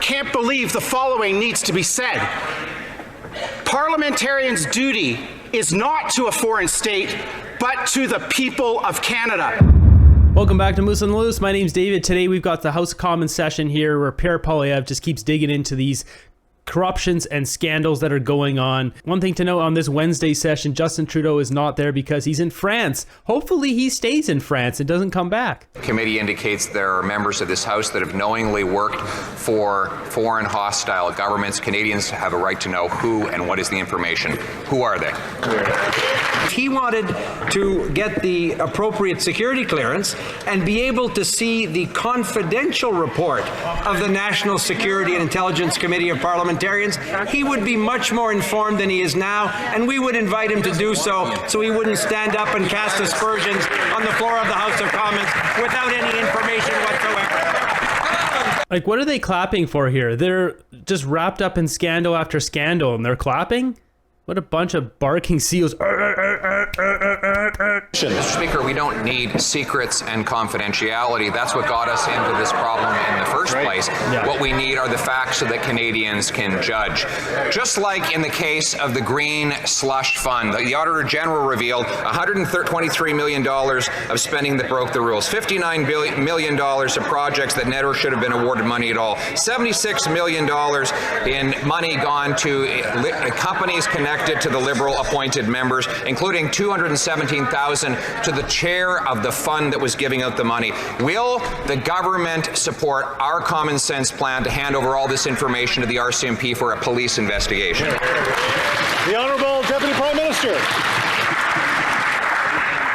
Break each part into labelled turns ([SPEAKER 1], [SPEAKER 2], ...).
[SPEAKER 1] can't believe the following needs to be said. Parliamentarians' duty is not to a foreign state, but to the people of Canada.
[SPEAKER 2] Welcome back to Moose on the Loose. My name's David. Today we've got the House of Commons session here where Pierre Poilievre just keeps digging into these corruptions and scandals that are going on. One thing to note on this Wednesday session, Justin Trudeau is not there because he's in France. Hopefully he stays in France and doesn't come back.
[SPEAKER 3] The committee indicates there are members of this House that have knowingly worked for foreign hostile governments. Canadians have a right to know who and what is the information. Who are they?
[SPEAKER 4] He wanted to get the appropriate security clearance and be able to see the confidential report of the National Security and Intelligence Committee of Parliamentarians. He would be much more informed than he is now, and we would invite him to do so he wouldn't stand up and cast aspersions on the floor of the House of Commons without any information whatsoever.
[SPEAKER 2] Like, what are they clapping for here? They're just wrapped up in scandal after scandal, and they're clapping? What a bunch of barking seals.
[SPEAKER 3] Mr. Speaker, we don't need secrets and confidentiality. That's what got us into this problem in the first place. Yeah. What we need are the facts so that Canadians can judge. Just like in the case of the Green Slush Fund, the Auditor General revealed $123 million of spending that broke the rules, $59 million of projects that never should have been awarded money at all, $76 million in money gone to companies connected to the Liberal appointed members, including $217,000 to the chair of the fund that was giving out the money. Will the government support our common sense plan to hand over all this information to the RCMP for a police investigation?
[SPEAKER 5] The Honourable Deputy Prime Minister.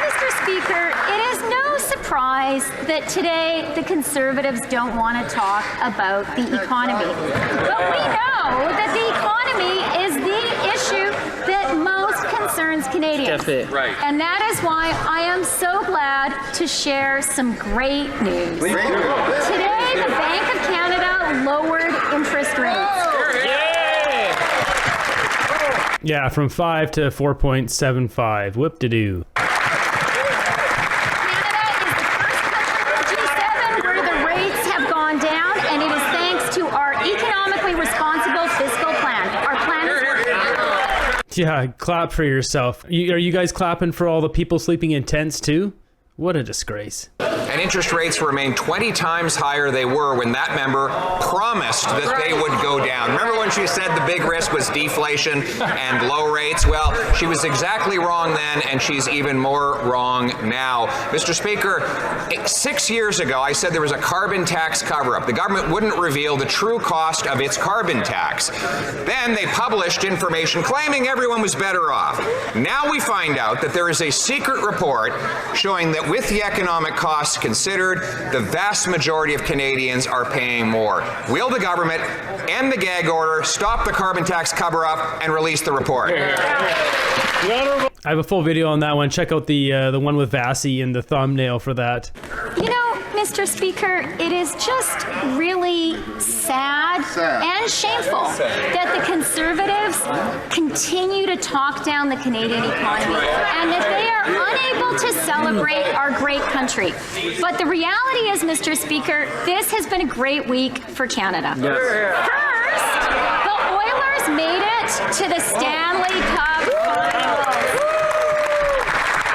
[SPEAKER 6] Mr. Speaker, it is no surprise that today the Conservatives don't want to talk about the economy. But we know that the economy is the issue that most concerns Canadians.
[SPEAKER 2] Right.
[SPEAKER 6] And that is why I am so glad to share some great news. Today, the Bank of Canada lowered interest rates.
[SPEAKER 2] Yeah, from 5 to 4.75. Whoop-de-doo. Yeah, clap for yourself. Are you guys clapping for all the people sleeping in tents too? What a disgrace.
[SPEAKER 3] And interest rates remain 20 times higher they were when that member promised that they would go down. Remember when she said the big risk was deflation and low rates? Well, she was exactly wrong then, and she's even more wrong now. Mr. Speaker, 6 years ago, I said there was a carbon tax cover-up. The government wouldn't reveal the true cost of its carbon tax. Then they published information claiming everyone was better off. Now we find out that there is a secret report showing that with the economic costs considered, the vast majority of Canadians are paying more. Will the government end the gag order, stop the carbon tax cover-up, and release the report?
[SPEAKER 2] I have a full video on that one. Check out the one with Vassy in the thumbnail for that.
[SPEAKER 6] You know, Mr. Speaker, it is just really sad and shameful that the Conservatives continue to talk down the Canadian economy and that they are unable to celebrate our great country. But the reality is, Mr. Speaker, this has been a great week for Canada. Yes. First, the Oilers made it to the Stanley Cup Finals.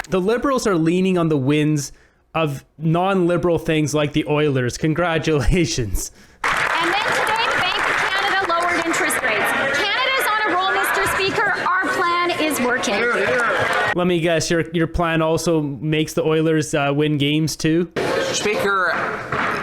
[SPEAKER 2] The Liberals are leaning on the wins of non-Liberal things like the Oilers. Congratulations.
[SPEAKER 6] And then today, the Bank of Canada lowered interest rates. Canada's on a roll, Mr. Speaker. Our plan is working.
[SPEAKER 2] Let me guess, your plan also makes the Oilers win games too?
[SPEAKER 3] Speaker,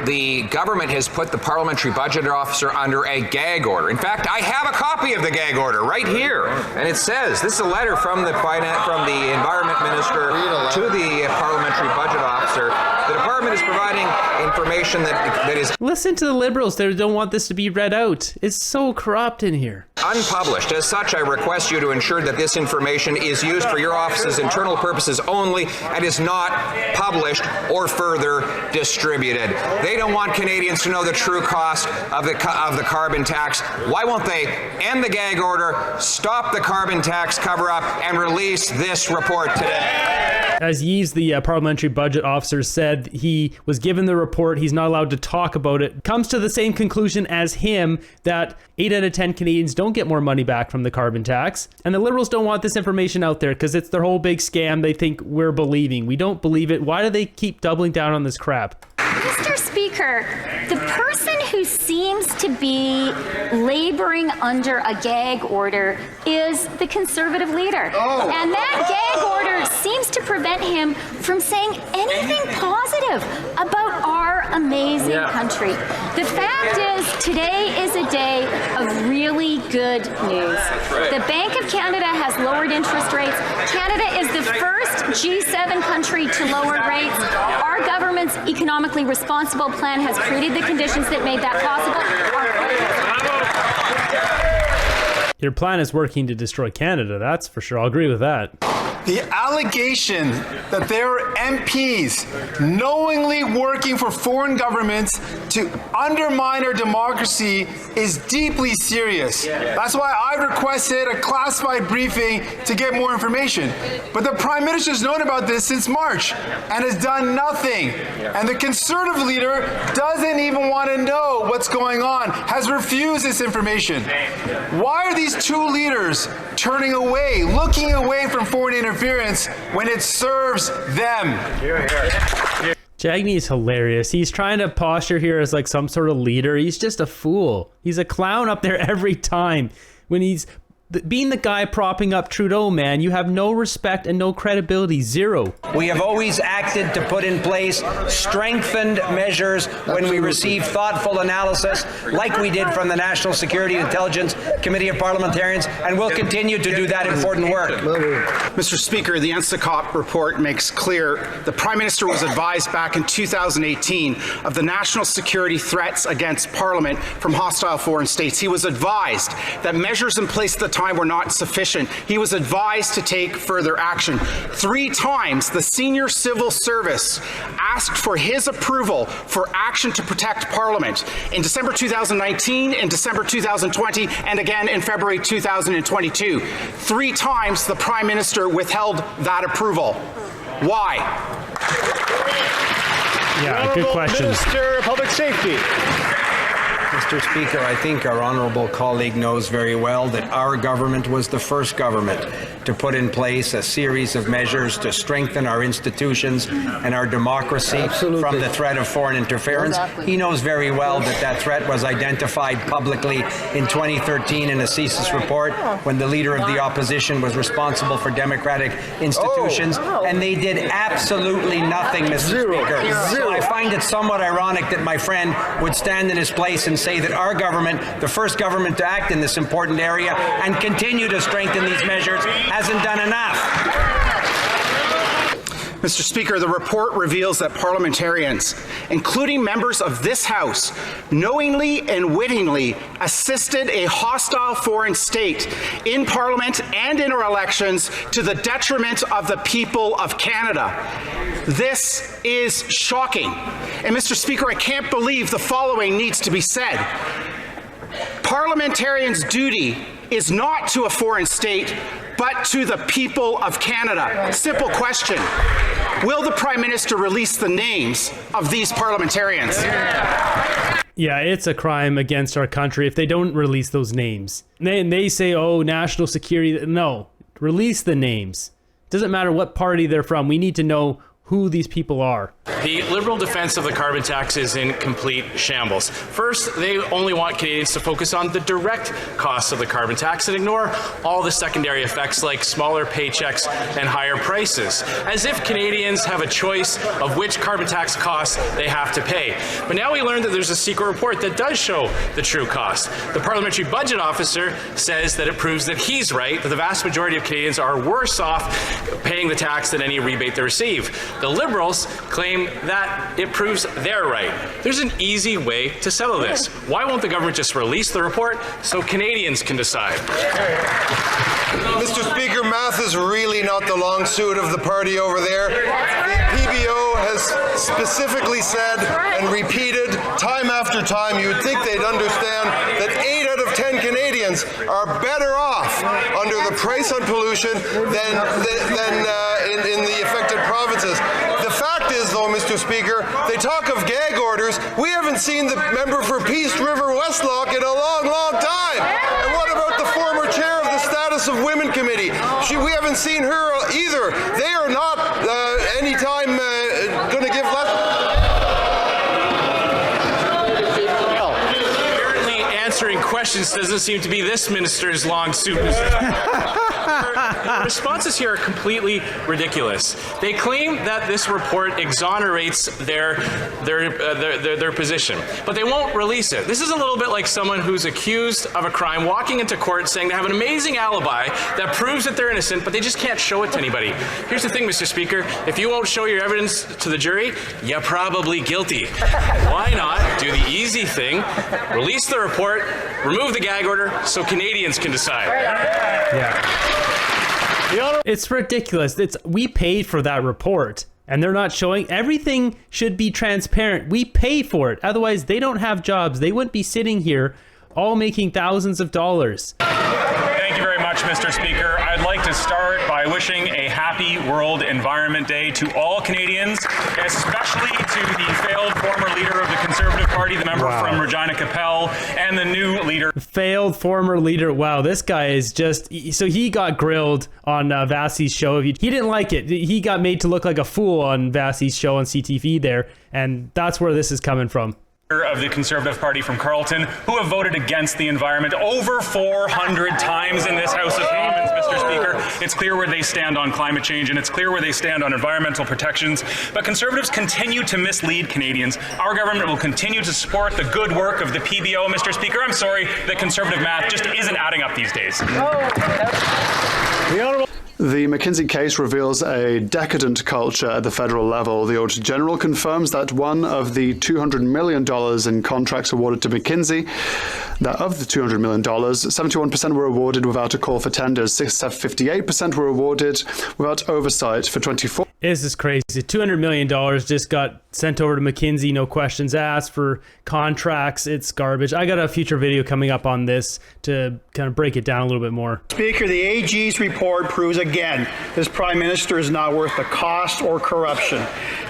[SPEAKER 3] the government has put the parliamentary budget officer under a gag order. In fact, I have a copy of the gag order right here, and it says, this is a letter from the environment minister to the parliamentary budget officer. The department is providing information that is
[SPEAKER 2] Listen to the Liberals. They don't want this to be read out. It's so corrupt in here.
[SPEAKER 3] Unpublished. As such, I request you to ensure that this information is used for your office's internal purposes only and is not published or further distributed. They don't want Canadians to know the true cost of the carbon tax. Why won't they end the gag order, stop the carbon tax cover-up, and release this report today?
[SPEAKER 2] As Yves, the parliamentary budget officer, said, he was given the report. He's not allowed to talk about it. Comes to the same conclusion as him that 8 out of 10 Canadians don't get more money back from the carbon tax. And the Liberals don't want this information out there because it's their whole big scam they think we're believing. We don't believe it. Why do they keep doubling down on this crap?
[SPEAKER 6] Mr. Speaker, the person who seems to be laboring under a gag order is the Conservative leader. And that gag order seems to prevent him from saying anything positive about our amazing country. The fact is, today is a day of really good news. The Bank of Canada has lowered interest rates. Canada is the first G7 country to lower rates. Our government's economically responsible plan has created the conditions that made that possible.
[SPEAKER 2] Your plan is working to destroy Canada, that's for sure. I'll agree with that.
[SPEAKER 7] The allegation that there are MPs knowingly working for foreign governments to undermine our democracy is deeply serious. That's why I requested a classified briefing to get more information. But the Prime Minister has known about this since March and has done nothing. And the Conservative leader doesn't even want to know what's going on, has refused this information. Why are these two leaders turning away, looking away from foreign interference when it serves them?
[SPEAKER 2] Jagmeet's hilarious. He's trying to posture here as like some sort of leader. He's just a fool. He's a clown up there every time. When he's being the guy propping up Trudeau, man, you have no respect and no credibility. Zero.
[SPEAKER 4] We have always acted to put in place strengthened measures when we receive thoughtful analysis, like we did from the National Security and Intelligence Committee of Parliamentarians, and we'll continue to do that important work.
[SPEAKER 1] Mr. Speaker, the SCATHING report makes clear the Prime Minister was advised back in 2018 of the national security threats against Parliament from hostile foreign states. He was advised that measures in place at the time were not sufficient. He was advised to take further action. 3 times, the senior civil service asked for his approval for action to protect Parliament in December 2019, in December 2020, and again in February 2022. 3 times, the Prime Minister withheld that approval. Why?
[SPEAKER 2] Yeah, good question.
[SPEAKER 5] Minister of Public Safety.
[SPEAKER 4] Mr. Speaker, I think our honourable colleague knows very well that our government was the first government to put in place a series of measures to strengthen our institutions and our democracy from the threat of foreign interference. He knows very well that that threat was identified publicly in 2013 in a CSIS report when the leader of the opposition was responsible for democratic institutions, and they did absolutely nothing, Mr. Speaker. So I find it somewhat ironic that my friend would stand in his place and say that our government, the first government to act in this important area and continue to strengthen these measures, hasn't done enough.
[SPEAKER 1] Mr. Speaker, the report reveals that parliamentarians, including members of this House, knowingly and wittingly assisted a hostile foreign state in Parliament and in our elections to the detriment of the people of Canada. This is shocking. And Mr. Speaker, I can't believe the following needs to be said. Parliamentarians' duty is not to a foreign state, but to the people of Canada. Simple question. Will the Prime Minister release the names of these parliamentarians?
[SPEAKER 2] Yeah, it's a crime against our country if they don't release those names. They say, oh, national security. No, release the names. Doesn't matter what party they're from. We need to know who these people are.
[SPEAKER 8] The Liberal defense of the carbon tax is in complete shambles. First, they only want Canadians to focus on the direct costs of the carbon tax and ignore all the secondary effects like smaller paychecks and higher prices, as if Canadians have a choice of which carbon tax costs they have to pay. But now we learned that there's a secret report that does show the true cost. The Parliamentary Budget Officer says that it proves that he's right, that the vast majority of Canadians are worse off paying the tax than any rebate they receive. The Liberals claim that it proves they're right. There's an easy way to settle this. Why won't the government just release the report so Canadians can decide?
[SPEAKER 9] Mr. Speaker, math is really not the long suit of the party over there. The PBO has specifically said and repeated time after time, you would think they'd understand that 8 out of 10 Canadians Canadians are better off under the price on pollution than in the affected provinces. The fact is, though, Mr. Speaker, they talk of gag orders. We haven't seen the member for Peace River Westlock in a long, long time. And what about the former chair of the Status of Women Committee? We haven't seen her either. They are not anytime going to give less.
[SPEAKER 8] Apparently answering questions doesn't seem to be this minister's long suit. Her responses here are completely ridiculous. They claim that this report exonerates their position, but they won't release it. This is a little bit like someone who's accused of a crime walking into court saying they have an amazing alibi that proves that they're innocent, but they just can't show it to anybody. Here's the thing, Mr. Speaker, if you won't show your evidence to the jury, you're probably guilty. Why not do the easy thing, release the report, remove the gag order so Canadians can decide?
[SPEAKER 2] Yeah. It's ridiculous. We paid for that report and they're not showing. Everything should be transparent. We pay for it. Otherwise, they don't have jobs. They wouldn't be sitting here all making thousands of dollars.
[SPEAKER 10] Thank you very much, Mr. Speaker. I'd like to start by wishing a happy World Environment Day to all Canadians, especially to the failed former leader of the Conservative Party, the member from Regina Capel, and the new leader.
[SPEAKER 2] Failed former leader. Wow, this guy is just... So he got grilled on Vassie's show. He didn't like it. He got made to look like a fool on Vassie's show on CTV there, and that's where this is coming from.
[SPEAKER 10] Of the Conservative Party from Carleton, who have voted against the environment over 400 times in this House of Commons, Mr. Speaker. It's clear where they stand on climate change, and it's clear where they stand on environmental protections. But Conservatives continue to mislead Canadians. Our government will continue to support the good work of the PBO, Mr. Speaker. I'm sorry, the Conservative math just isn't adding up these days.
[SPEAKER 11] The McKinsey case reveals a decadent culture at the federal level. The Auditor General confirms that one of the $200 million in contracts awarded to McKinsey, that of the $200 million, 71% were awarded without a call for tenders, 58% were awarded without oversight for 24.
[SPEAKER 2] This is crazy. $200 million just got sent over to McKinsey, no questions asked for contracts. It's garbage. I got a future video coming up on this to kind of break it down a little bit more.
[SPEAKER 12] Speaker, the AG's report proves again this Prime Minister is not worth the cost or corruption.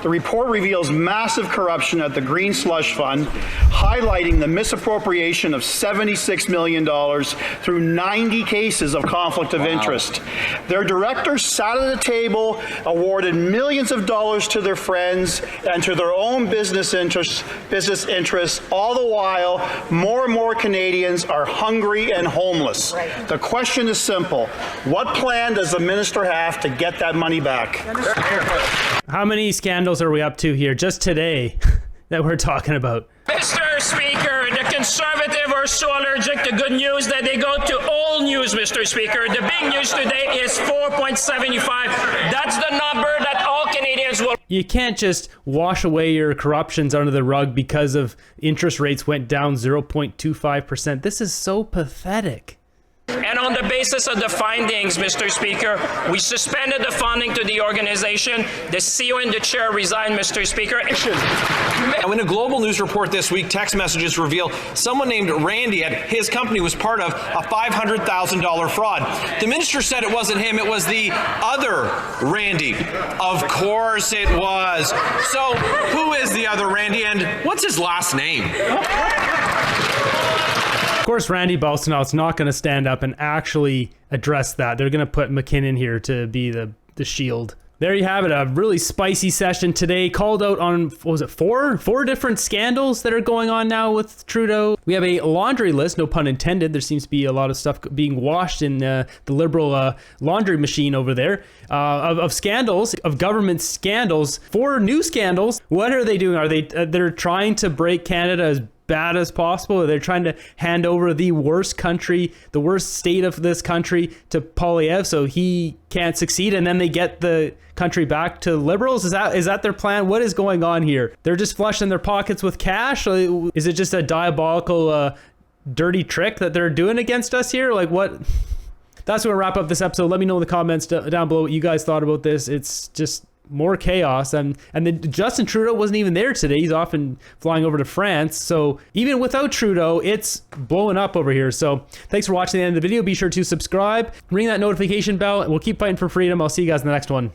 [SPEAKER 12] The report reveals massive corruption at the Green Slush Fund, highlighting the misappropriation of $76 million through 90 cases of conflict of interest. Their directors sat at a table, awarded millions of dollars to their friends and to their own business interests. All the while, more and more Canadians are hungry and homeless. The question is simple. What plan does the minister have to get that money back?
[SPEAKER 2] How many scandals are we up to here just today that we're talking about?
[SPEAKER 13] Mr. Speaker, the Conservative are so allergic to good news that they go to old news, Mr. Speaker. The big news today is 4.75. That's the number that all Canadians will...
[SPEAKER 2] You can't just wash away your corruptions under the rug because of interest rates went down 0.25%. This is so pathetic.
[SPEAKER 13] And on the basis of the findings, Mr. Speaker, we suspended the funding to the organization. The CEO and the chair resigned, Mr. Speaker.
[SPEAKER 4] In a Global News report this week, text messages reveal someone named Randy at his company was part of a $500,000 fraud. The minister said it wasn't him, it was the other Randy. Of course it was. So who is the other Randy and what's his last name?
[SPEAKER 2] Of course, Randy Balsanout's not going to stand up and actually address that. They're going to put McKinnon here to be the shield. There you have it, a really spicy session today, called out on, what was it, four different scandals that are going on now with Trudeau. We have a laundry list, no pun intended. There seems to be a lot of stuff being washed in the Liberal laundry machine over there, of scandals, of government scandals. 4 new scandals. What are they doing? Are they're trying to break Canada as bad as possible? They're trying to hand over the worst country, the worst state of this country to Poilievre so he can't succeed, and then they get the country back to Liberals? Is that their plan? What is going on here? They're just flushing their pockets with cash? Is it just a diabolical dirty trick that they're doing against us here? Like, what? That's going to wrap up this episode. Let me know in the comments down below what you guys thought about this. It's just more chaos. And Justin Trudeau wasn't even there today. He's often flying over to France. So even without Trudeau, it's blowing up over here. So thanks for watching the end of the video. Be sure to subscribe, ring that notification bell, and we'll keep fighting for freedom. I'll see you guys in the next one.